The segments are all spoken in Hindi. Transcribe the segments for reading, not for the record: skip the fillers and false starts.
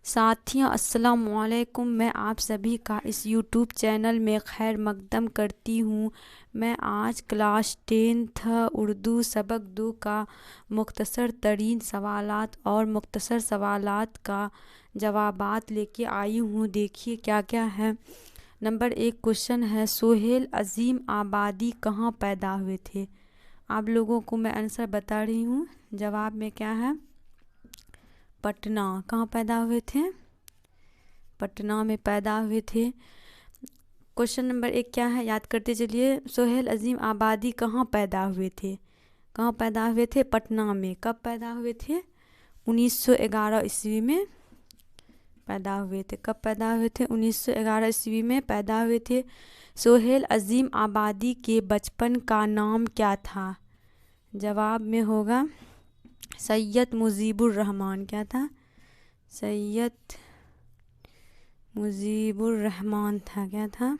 साथियों अस्सलाम वालेकुम। मैं आप सभी का इस यूट्यूब चैनल में खैर मकदम करती हूँ। मैं आज क्लास 10th उर्दू सबक 2 का मुख्तसर तरीन सवालात और मुख्तसर सवालात का जवाबात लेके आई हूँ। देखिए क्या क्या है। नंबर 1 क्वेश्चन है, सोहेल अजीम आबादी कहाँ पैदा हुए थे। आप लोगों को मैं आंसर बता रही हूँ। जवाब में क्या है, पटना। कहाँ पैदा हुए थे, पटना में पैदा हुए थे। क्वेश्चन नंबर 1 क्या है, याद करते चलिए। सोहेल अजीम आबादी कहाँ पैदा हुए थे, कहाँ पैदा हुए थे, पटना में। कब पैदा हुए थे, 1911 ईस्वी में पैदा हुए थे। कब पैदा हुए थे, 1911 ईस्वी में पैदा हुए थे। सोहेल अजीम आबादी के बचपन का नाम क्या था। जवाब में होगा सैयद मुजीबुर रहमान। क्या था, सैयद मुजीबुर रहमान था। क्या था,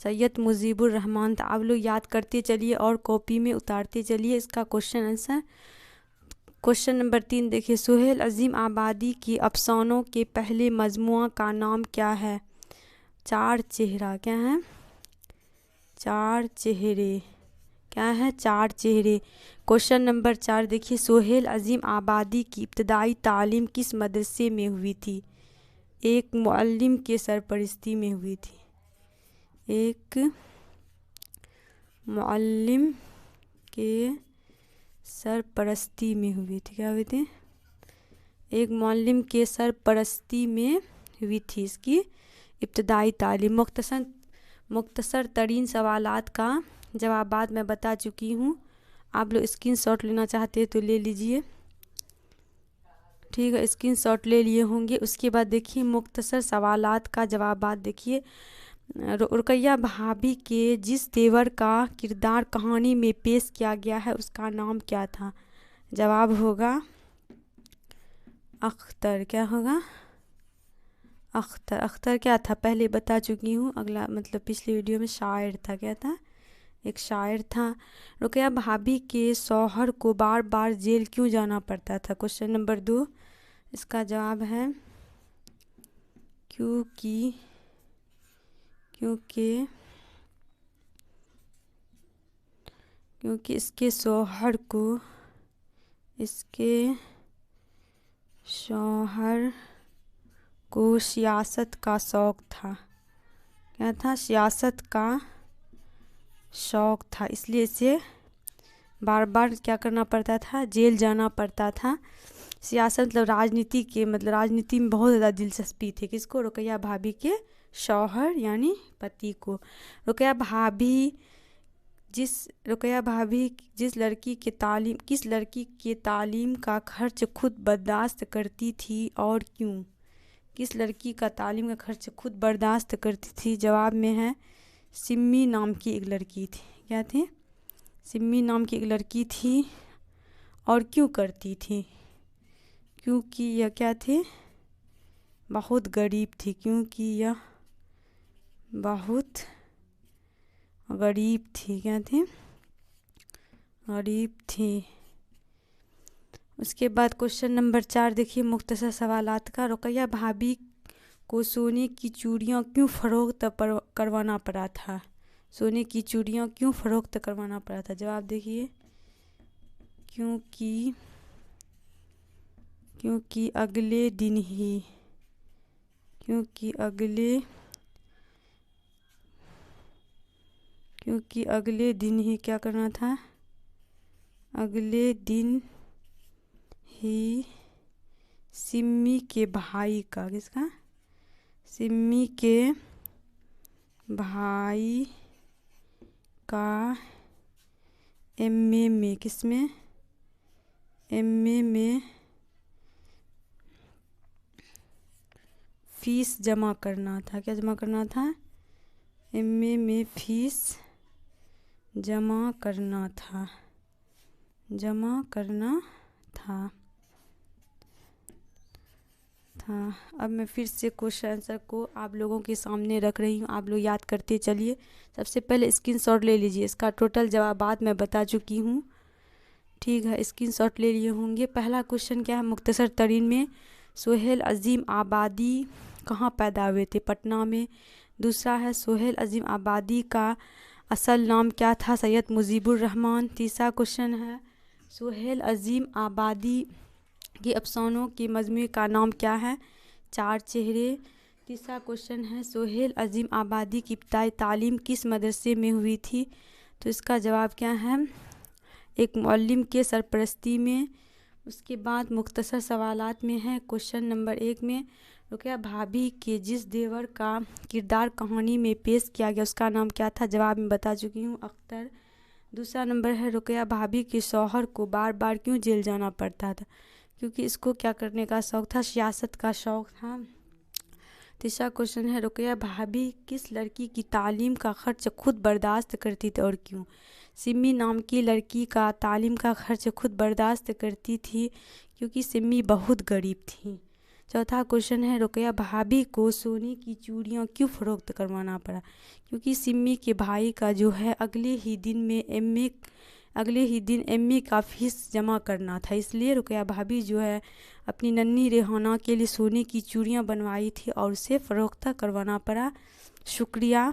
सैयद मुजीबुर रहमान था। आप लोग याद करते चलिए और कॉपी में उतारते चलिए इसका क्वेश्चन आंसर। क्वेश्चन नंबर 3 देखिए, सोहेल अजीम आबादी की अफसानों के पहले मजमुआ का नाम क्या है। चार चेहरा। क्या है, चार चेहरे। क्या है, चार चेहरे। क्वेश्चन नंबर 4 देखिए, सोहेल अजीम आबादी की इब्तदाई तालीम किस मदरसे में हुई थी। एक मुअल्लिम के सरपरस्ती में हुई थी। एक मुअल्लिम के सरपरस्ती में हुई थी। क्या हुई थी, एक मुअल्लिम के सरपरस्ती में हुई थी इसकी इब्तदाई तालीम। मुख्तसर तरीन सवालात का जवाबात मैं बता चुकी हूँ। आप लोग स्क्रीनशॉट लेना चाहते हैं तो ले लीजिए, ठीक है, स्क्रीनशॉट ले लिए होंगे। उसके बाद देखिए मुख्तसर सवालात का जवाबात देखिए। रुकैया भाभी के जिस तेवर का किरदार कहानी में पेश किया गया है उसका नाम क्या था। जवाब होगा अख्तर। क्या होगा, अख्तर। अख्तर क्या था पहले बता चुकी हूँ। अगला मतलब पिछली वीडियो में शायर था। क्या था, एक शायर था। रुकैया भाभी के शौहर को बार बार जेल क्यों जाना पड़ता था। क्वेश्चन नंबर 2 इसका जवाब है क्योंकि क्योंकि क्योंकि इसके शौहर को सियासत का शौक़ था। क्या था, सियासत का शौक़ था, इसलिए इसे बार बार क्या करना पड़ता था, जेल जाना पड़ता था। सियासत मतलब राजनीति के, मतलब राजनीति में बहुत ज़्यादा दिलचस्पी थी। किसको, रुकैया भाभी के शौहर यानी पति को। रुकैया भाभी किस लड़की के तालीम का खर्च खुद बर्दाश्त करती थी और क्यों। किस लड़की का तालीम का खर्च खुद बर्दाश्त करती थी। जवाब में है सिम्मी नाम की एक लड़की थी। क्या थी, सिम्मी नाम की एक लड़की थी। और क्यों करती थी, क्योंकि यह क्या थी, बहुत गरीब थी। क्योंकि यह बहुत गरीब थी। क्या थी, गरीब थी। उसके बाद क्वेश्चन नंबर 4 देखिए मुख्तसर सवालात का। रुकैया भाभी को सोने की चूड़ियाँ क्यों फ़रोख्त करवाना पड़ा था। सोने की चूड़ियाँ क्यों फ़रोख्त करवाना पड़ा था। जवाब देखिए क्योंकि अगले दिन ही क्या करना था, अगले दिन ही सिम्मी के भाई का, किसका, सिम्मी के भाई का एमए में, किसमें, एमए में फीस जमा करना था। क्या जमा करना था, एमए में फीस जमा करना था। अब मैं फिर से क्वेश्चन आंसर को आप लोगों के सामने रख रही हूँ। आप लोग याद करते चलिए। सबसे पहले स्क्रीनशॉट ले लीजिए, इसका टोटल जवाबात मैं बता चुकी हूँ, ठीक है, स्क्रीनशॉट ले लिए होंगे। पहला क्वेश्चन क्या है, मुख्तसर तरीन में सोहेल अज़ीम आबादी कहाँ पैदा हुए थे? पटना में। दूसरा है सोहेल अज़ीम आबादी का असल नाम क्या था? सैयद मुजीबुर रहमान। तीसरा क्वेश्चन है सोहेल अज़ीम आबादी की अफसानों के मजमूए का नाम क्या है? चार चेहरे। तीसरा क्वेश्चन है सोहेल अज़ीम आबादी की इब्तिदाई तालीम किस मदरसे में हुई थी? तो इसका जवाब क्या है? एक मुअल्लिम के सरपरस्ती में। उसके बाद मुख्तसर सवालात में है क्वेश्चन नंबर 1 में रुक़ैया भाभी के जिस देवर का किरदार कहानी में पेश किया गया उसका नाम क्या था? जवाब में बता चुकी हूँ, अख्तर। दूसरा नंबर है रुक़ैया भाभी के शौहर को बार बार क्यों जेल जाना पड़ता था? क्योंकि इसको क्या करने का शौक़ था? सियासत का शौक़ था। तीसरा क्वेश्चन है रुक़ैया भाभी किस लड़की की तालीम का खर्च खुद बर्दाश्त करती थी और क्यों? सिमी नाम की लड़की का तालीम का खर्च खुद बर्दाश्त करती थी क्योंकि सिमी बहुत गरीब थी। चौथा क्वेश्चन है रुक़ैया भाभी को सोने की चूड़ियाँ क्यों फ़रोख्त करवाना पड़ा? क्योंकि सिमी के भाई का जो है अगले ही दिन एमए का फीस जमा करना था, इसलिए रुक़ैया भाभी जो है अपनी नन्ही रेहाना के लिए सोने की चूड़ियाँ बनवाई थी और उसे फ़रोख्त करवाना पड़ा। शुक्रिया।